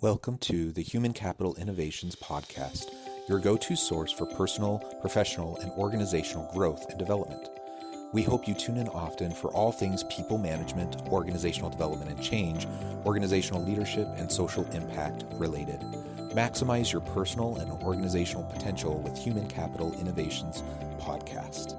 Welcome to the Human Capital Innovations Podcast, your go-to source for personal, professional, and organizational growth and development. We hope you tune in often for all things people management, organizational development and change, organizational leadership, and social impact related. Maximize your personal and organizational potential with Human Capital Innovations Podcast.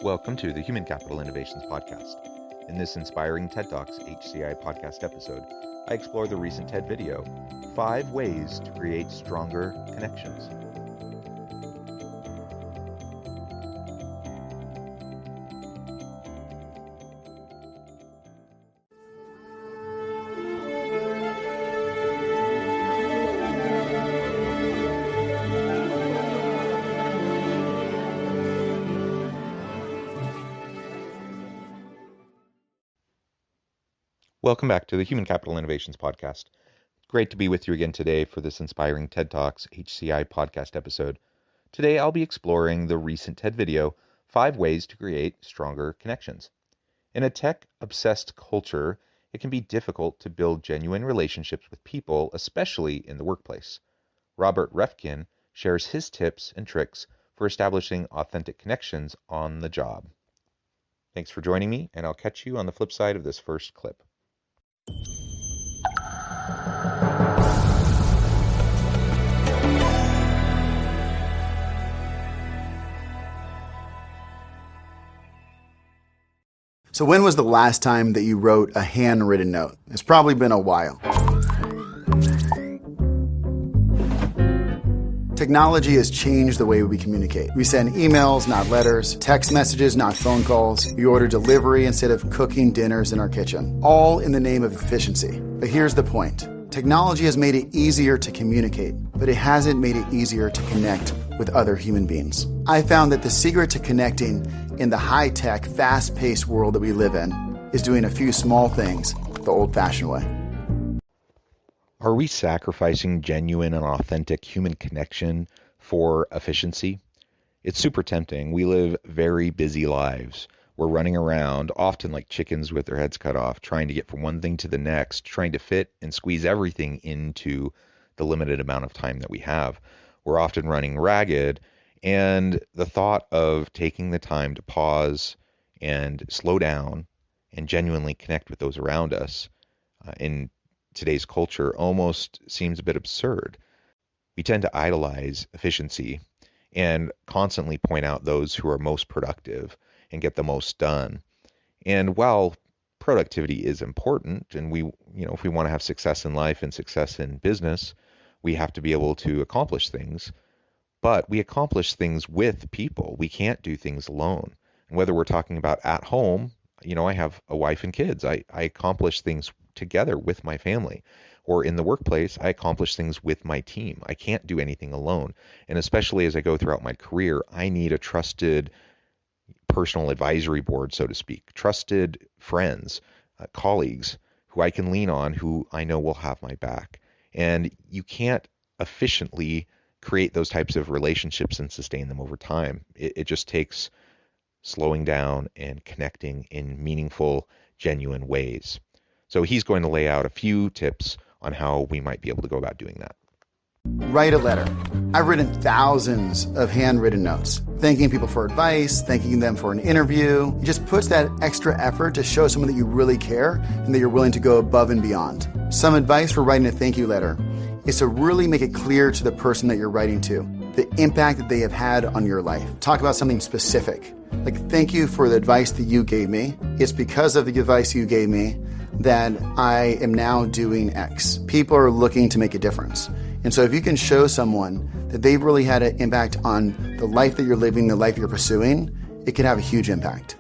Welcome to the Human Capital Innovations Podcast. In this inspiring TED Talks HCI podcast episode, I explore the recent TED video, 5 Ways to Create Stronger Connections. Welcome back to the Human Capital Innovations Podcast. Great to be with you again today for this inspiring TED Talks HCI podcast episode. Today I'll be exploring the recent TED video, 5 Ways to Create Stronger Connections. In a tech-obsessed culture, it can be difficult to build genuine relationships with people, especially in the workplace. Robert Reffkin shares his tips and tricks for establishing authentic connections on the job. Thanks for joining me, and I'll catch you on the flip side of this first clip. So when was the last time that you wrote a handwritten note? It's probably been a while. Technology has changed the way we communicate. We send emails, not letters, text messages, not phone calls. We order delivery instead of cooking dinners in our kitchen, all in the name of efficiency. But here's the point. Technology has made it easier to communicate, but it hasn't made it easier to connect with other human beings. I found that the secret to connecting in the high-tech, fast-paced world that we live in is doing a few small things the old-fashioned way. Are we sacrificing genuine and authentic human connection for efficiency? It's super tempting. We live very busy lives. We're running around, often like chickens with their heads cut off, trying to get from one thing to the next, trying to fit and squeeze everything into the limited amount of time that we have. We're often running ragged, and the thought of taking the time to pause and slow down and genuinely connect with those around us in today's culture almost seems a bit absurd. We tend to idolize efficiency and constantly point out those who are most productive and get the most done. And while productivity is important, and if we want to have success in life and success in business, we have to be able to accomplish things. But we accomplish things with people. We can't do things alone. And whether we're talking about at home, I have a wife and kids. I accomplish things together with my family. Or in the workplace, I accomplish things with my team. I can't do anything alone. And especially as I go throughout my career, I need a trusted personal advisory board, so to speak, trusted friends, colleagues who I can lean on, who I know will have my back. And you can't efficiently create those types of relationships and sustain them over time. It just takes slowing down and connecting in meaningful, genuine ways. So he's going to lay out a few tips on how we might be able to go about doing that. Write a letter. I've written thousands of handwritten notes, thanking people for advice, thanking them for an interview. It just puts that extra effort to show someone that you really care and that you're willing to go above and beyond. Some advice for writing a thank you letter is to really make it clear to the person that you're writing to the impact that they have had on your life. Talk about something specific, like thank you for the advice that you gave me. It's because of the advice you gave me that I am now doing X. People are looking to make a difference. And so if you can show someone that they've really had an impact on the life that you're living, the life you're pursuing, it can have a huge impact.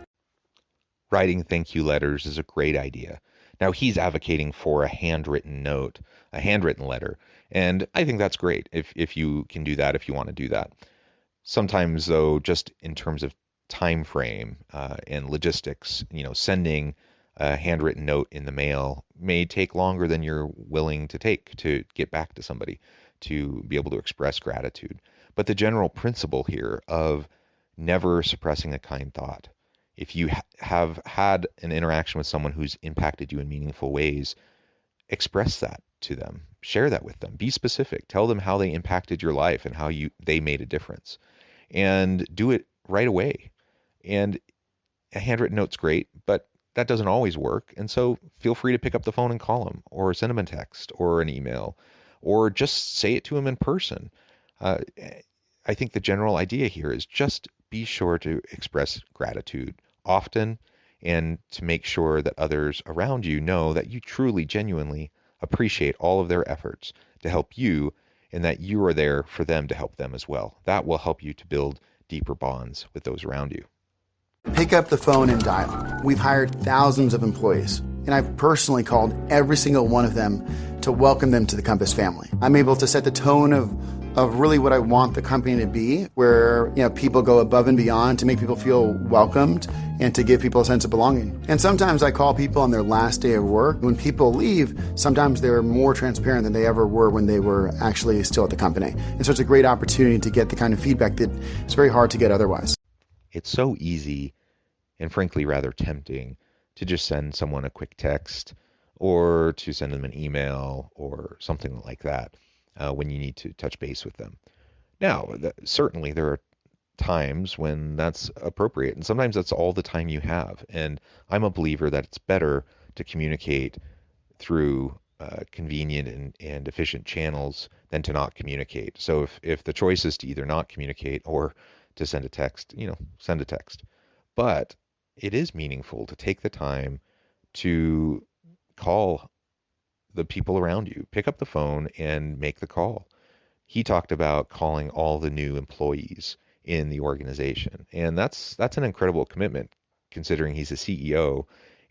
Writing thank you letters is a great idea. Now he's advocating for a handwritten note, a handwritten letter. And I think that's great if you can do that, if you want to do that. Sometimes though, just in terms of time frame and logistics, sending a handwritten note in the mail may take longer than you're willing to take to get back to somebody, to be able to express gratitude. But the general principle here of never suppressing a kind thought. If you have had an interaction with someone who's impacted you in meaningful ways, express that to them. Share that with them. Be specific. Tell them how they impacted your life and how they made a difference. And do it right away. And a handwritten note's great, but that doesn't always work. And so feel free to pick up the phone and call them, or send them a text or an email, or just say it to them in person. I think the general idea here is just be sure to express gratitude often, and to make sure that others around you know that you truly, genuinely appreciate all of their efforts to help you, and that you are there for them to help them as well. That will help you to build deeper bonds with those around you. Pick up the phone and dial. We've hired thousands of employees, and I've personally called every single one of them to welcome them to the Compass family. I'm able to set the tone of really what I want the company to be, where people go above and beyond to make people feel welcomed and to give people a sense of belonging. And sometimes I call people on their last day of work. When people leave, sometimes they're more transparent than they ever were when they were actually still at the company. And so it's a great opportunity to get the kind of feedback that it's very hard to get otherwise. It's so easy and frankly rather tempting to just send someone a quick text or to send them an email or something like that when you need to touch base with them. Now, certainly there are times when that's appropriate, and sometimes that's all the time you have. And I'm a believer that it's better to communicate through convenient and efficient channels than to not communicate. So if the choice is to either not communicate or to send a text, send a text. But it is meaningful to take the time to call the people around you. Pick up the phone and make the call. He talked about calling all the new employees in the organization. And that's an incredible commitment, considering he's a CEO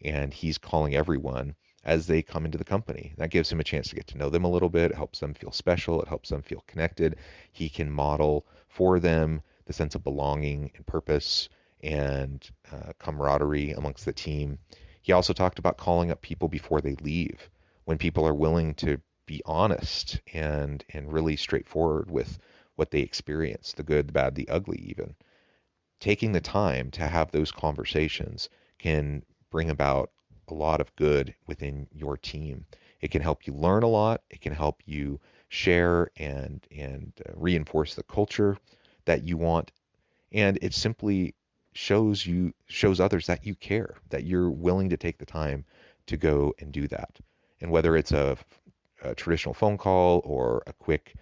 and he's calling everyone as they come into the company. That gives him a chance to get to know them a little bit. It helps them feel special. It helps them feel connected. He can model for them the sense of belonging and purpose and camaraderie amongst the team. He also talked about calling up people before they leave, when people are willing to be honest and really straightforward with what they experience, the good, the bad, the ugly even. Taking the time to have those conversations can bring about a lot of good within your team. It can help you learn a lot. It can help you share and reinforce the culture that you want. And it simply shows others that you care, that you're willing to take the time to go and do that. And whether it's a traditional phone call or a quick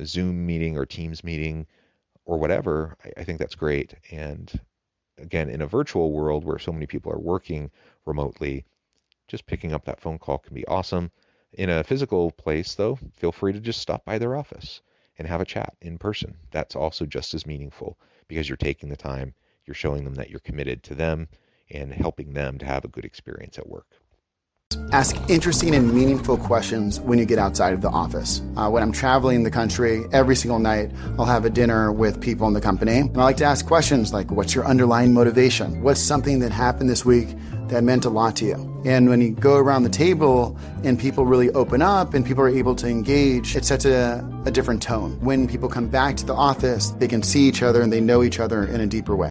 Zoom meeting or Teams meeting or whatever, I think that's great. And again, in a virtual world where so many people are working remotely, just picking up that phone call can be awesome. In a physical place, though, feel free to just stop by their office and have a chat in person. That's also just as meaningful, because you're taking the time, you're showing them that you're committed to them and helping them to have a good experience at work. Ask interesting and meaningful questions when you get outside of the office. When I'm traveling the country, every single night, I'll have a dinner with people in the company. And I like to ask questions like, what's your underlying motivation? What's something that happened this week that meant a lot to you? And when you go around the table and people really open up and people are able to engage, it sets a different tone. When people come back to the office, they can see each other and they know each other in a deeper way.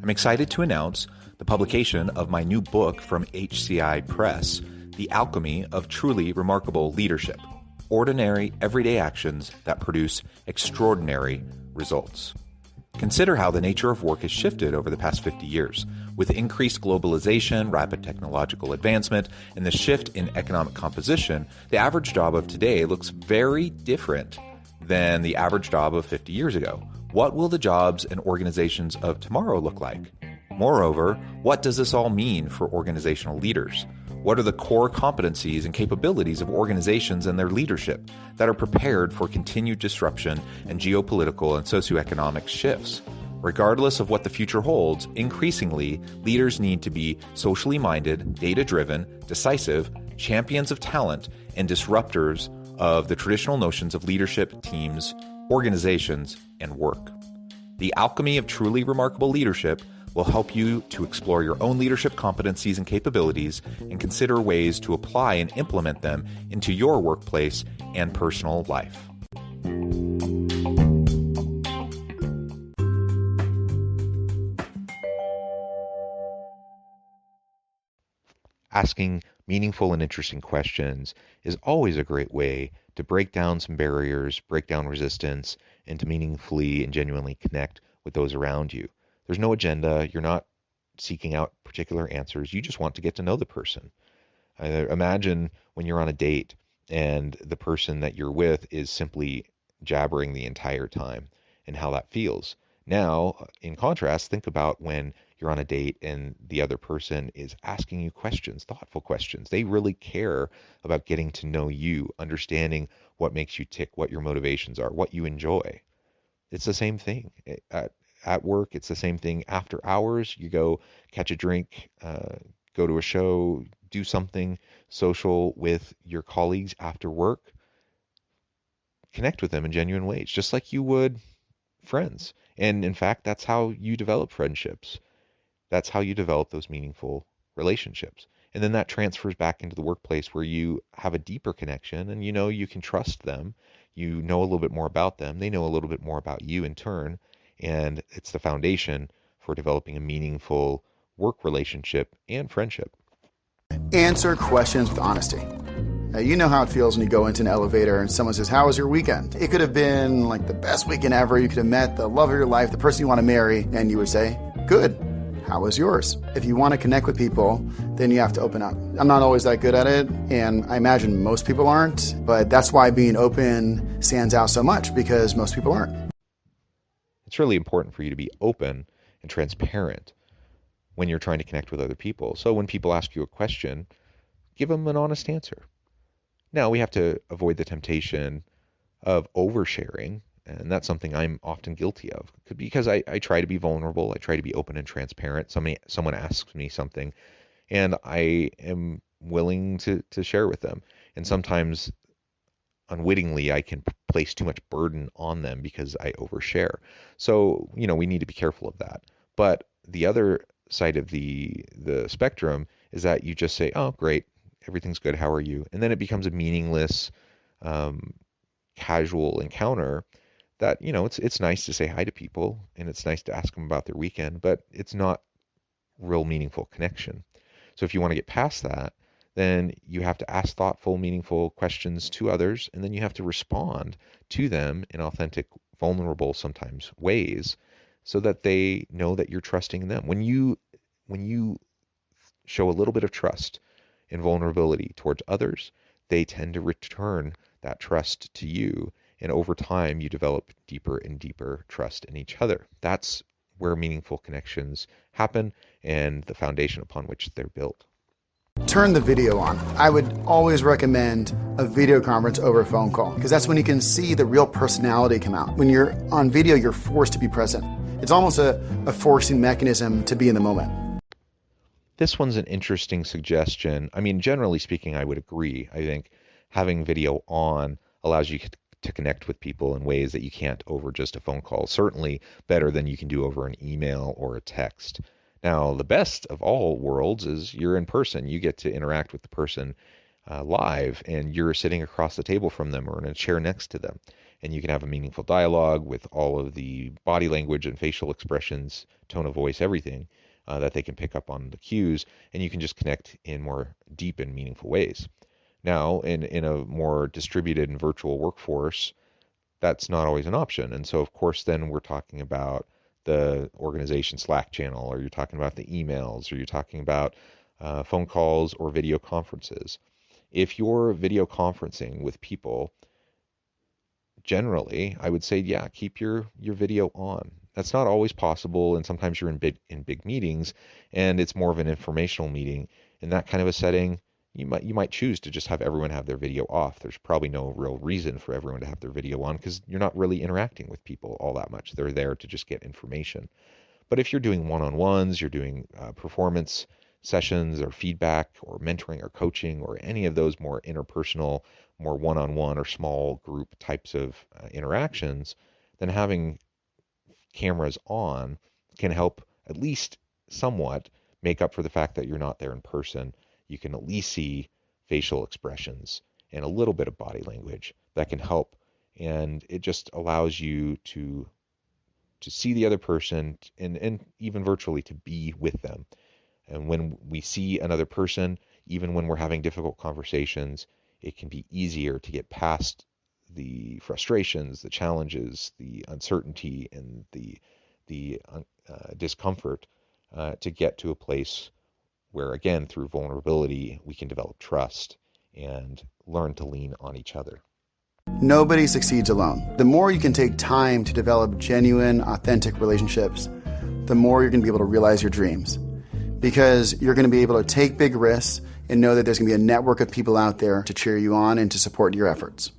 I'm excited to announce the publication of my new book from HCI Press, The Alchemy of Truly Remarkable Leadership: Ordinary, Everyday Actions That Produce Extraordinary Results. Consider how the nature of work has shifted over the past 50 years. With increased globalization, rapid technological advancement, and the shift in economic composition, the average job of today looks very different than the average job of 50 years ago. What will the jobs and organizations of tomorrow look like? Moreover, what does this all mean for organizational leaders? What are the core competencies and capabilities of organizations and their leadership that are prepared for continued disruption and geopolitical and socioeconomic shifts? Regardless of what the future holds, increasingly, leaders need to be socially minded, data-driven, decisive, champions of talent, and disruptors of the traditional notions of leadership, teams, organizations, and work. The Alchemy of Truly Remarkable Leadership will help you to explore your own leadership competencies and capabilities and consider ways to apply and implement them into your workplace and personal life. Asking meaningful and interesting questions is always a great way to break down some barriers, break down resistance, and to meaningfully and genuinely connect with those around you. There's no agenda. You're not seeking out particular answers. You just want to get to know the person. Imagine when you're on a date and the person that you're with is simply jabbering the entire time and how that feels. Now, in contrast, think about when you're on a date and the other person is asking you questions, thoughtful questions. They really care about getting to know you, understanding what makes you tick, what your motivations are, what you enjoy. It's the same thing. At work, it's the same thing. After hours, you go catch a drink, go to a show, do something social with your colleagues after work. Connect with them in genuine ways, just like you would friends. And in fact, that's how you develop friendships. That's how you develop those meaningful relationships. And then that transfers back into the workplace where you have a deeper connection and you know you can trust them. You know a little bit more about them. They know a little bit more about you in turn. And it's the foundation for developing a meaningful work relationship and friendship. Answer questions with honesty. You know how it feels when you go into an elevator and someone says, "How was your weekend?" It could have been like the best weekend ever. You could have met the love of your life, the person you want to marry, and you would say, "Good. How was yours?" If you want to connect with people, then you have to open up. I'm not always that good at it, and I imagine most people aren't, but that's why being open stands out so much, because most people aren't. It's really important for you to be open and transparent when you're trying to connect with other people. So when people ask you a question, give them an honest answer. Now, we have to avoid the temptation of oversharing, and that's something I'm often guilty of because I try to be vulnerable. I try to be open and transparent. Someone asks me something, and I am willing to share with them. And sometimes, unwittingly, I can place too much burden on them because I overshare. So, we need to be careful of that. But the other side of the spectrum is that you just say, "Oh, great. Everything's good. How are you?" And then it becomes a meaningless, casual encounter that, it's nice to say hi to people and it's nice to ask them about their weekend, but it's not real meaningful connection. So if you want to get past that, then you have to ask thoughtful, meaningful questions to others, and then you have to respond to them in authentic, vulnerable, sometimes ways, so that they know that you're trusting them. When you show a little bit of trust and vulnerability towards others, they tend to return that trust to you. And over time, you develop deeper and deeper trust in each other. That's where meaningful connections happen and the foundation upon which they're built. Turn the video on. I would always recommend a video conference over a phone call, because that's when you can see the real personality come out. When you're on video, you're forced to be present. It's almost a forcing mechanism to be in the moment. This one's an interesting suggestion. I mean, generally speaking, I would agree. I think having video on allows you to connect with people in ways that you can't over just a phone call. Certainly better than you can do over an email or a text. Now, the best of all worlds is you're in person. You get to interact with the person live, and you're sitting across the table from them or in a chair next to them. And you can have a meaningful dialogue with all of the body language and facial expressions, tone of voice, everything that they can pick up on the cues, and you can just connect in more deep and meaningful ways. Now, in a more distributed and virtual workforce, that's not always an option. And so, of course, then we're talking about the organization Slack channel, or you're talking about the emails, or you're talking about phone calls or video conferences. If you're video conferencing with people, generally, I would say, yeah, keep your video on. That's not always possible, and sometimes you're in big meetings, and it's more of an informational meeting. In that kind of a setting, you might choose to just have everyone have their video off. There's probably no real reason for everyone to have their video on because you're not really interacting with people all that much. They're there to just get information. But if you're doing one-on-ones, you're doing performance sessions or feedback or mentoring or coaching or any of those more interpersonal, more one-on-one or small group types of interactions, then having cameras on can help at least somewhat make up for the fact that you're not there in person. You can at least see facial expressions and a little bit of body language that can help. And it just allows you to see the other person and even virtually to be with them. And when we see another person, even when we're having difficult conversations, it can be easier to get past the frustrations, the challenges, the uncertainty, and the discomfort to get to a place where, again, through vulnerability, we can develop trust and learn to lean on each other. Nobody succeeds alone. The more you can take time to develop genuine, authentic relationships, the more you're going to be able to realize your dreams. Because you're going to be able to take big risks and know that there's going to be a network of people out there to cheer you on and to support your efforts.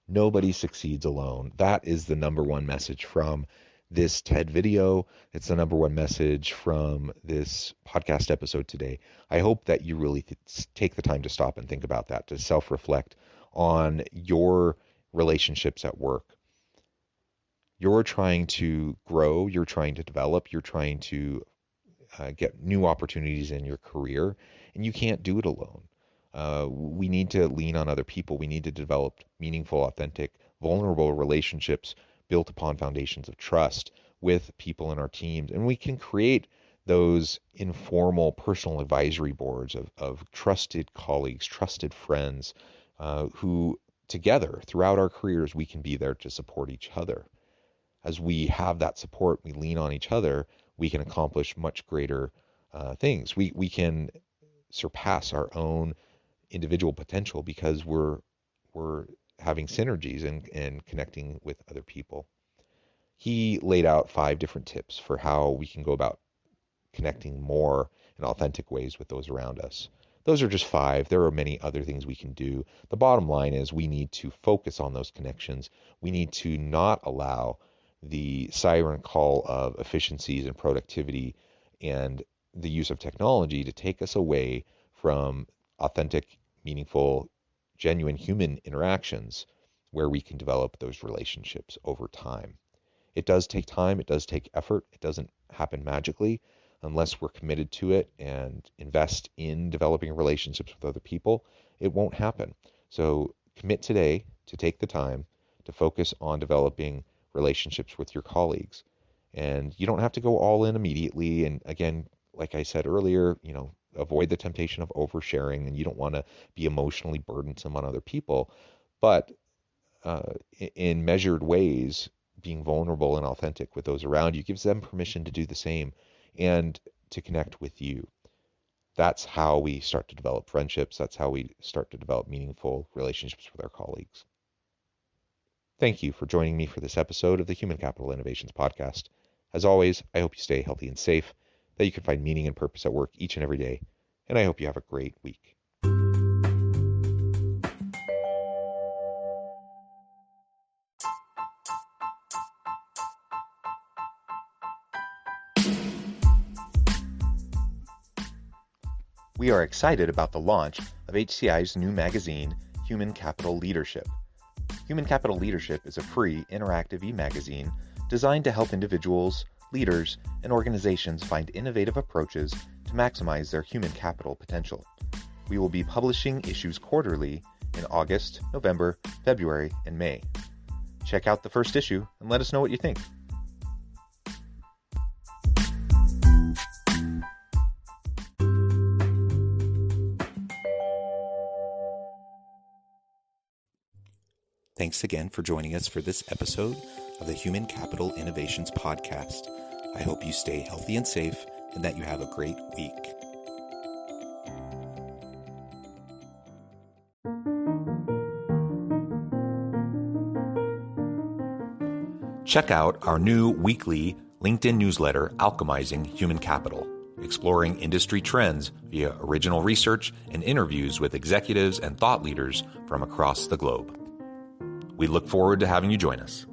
Nobody succeeds alone. That is the number one message from this TED video. It's the number one message from this podcast episode today. I hope that you really take the time to stop and think about that, to self-reflect on your relationships at work. You're trying to grow, you're trying to develop, you're trying to get new opportunities in your career, and you can't do it alone. We need to lean on other people. We need to develop meaningful, authentic, vulnerable relationships built upon foundations of trust with people in our teams. And we can create those informal personal advisory boards of trusted colleagues, trusted friends, who together throughout our careers, we can be there to support each other. As we have that support, we lean on each other, we can accomplish much greater things. We can surpass our own individual potential because we're having synergies and connecting with other people. He laid out 5 different tips for how we can go about connecting more in authentic ways with those around us. Those are just 5. There are many other things we can do. The bottom line is we need to focus on those connections. We need to not allow the siren call of efficiencies and productivity and the use of technology to take us away from authentic, meaningful, genuine human interactions where we can develop those relationships over time. It does take time. It does take effort. It doesn't happen magically unless we're committed to it and invest in developing relationships with other people. It won't happen. So commit today to take the time to focus on developing relationships with your colleagues. And you don't have to go all in immediately. And again, like I said earlier, avoid the temptation of oversharing, and you don't want to be emotionally burdensome on other people. But in measured ways, being vulnerable and authentic with those around you gives them permission to do the same and to connect with you. That's how we start to develop friendships. That's how we start to develop meaningful relationships with our colleagues. Thank you for joining me for this episode of the Human Capital Innovations Podcast. As always, I hope you stay healthy and safe, that you can find meaning and purpose at work each and every day, and I hope you have a great week. We are excited about the launch of HCI's new magazine, Human Capital Leadership. Human Capital Leadership is a free, interactive e-magazine designed to help individuals, leaders, and organizations find innovative approaches to maximize their human capital potential. We will be publishing issues quarterly in August, November, February, and May. Check out the first issue and let us know what you think. Thanks again for joining us for this episode of the Human Capital Innovations Podcast. I hope you stay healthy and safe and that you have a great week. Check out our new weekly LinkedIn newsletter, Alchemizing Human Capital, exploring industry trends via original research and interviews with executives and thought leaders from across the globe. We look forward to having you join us.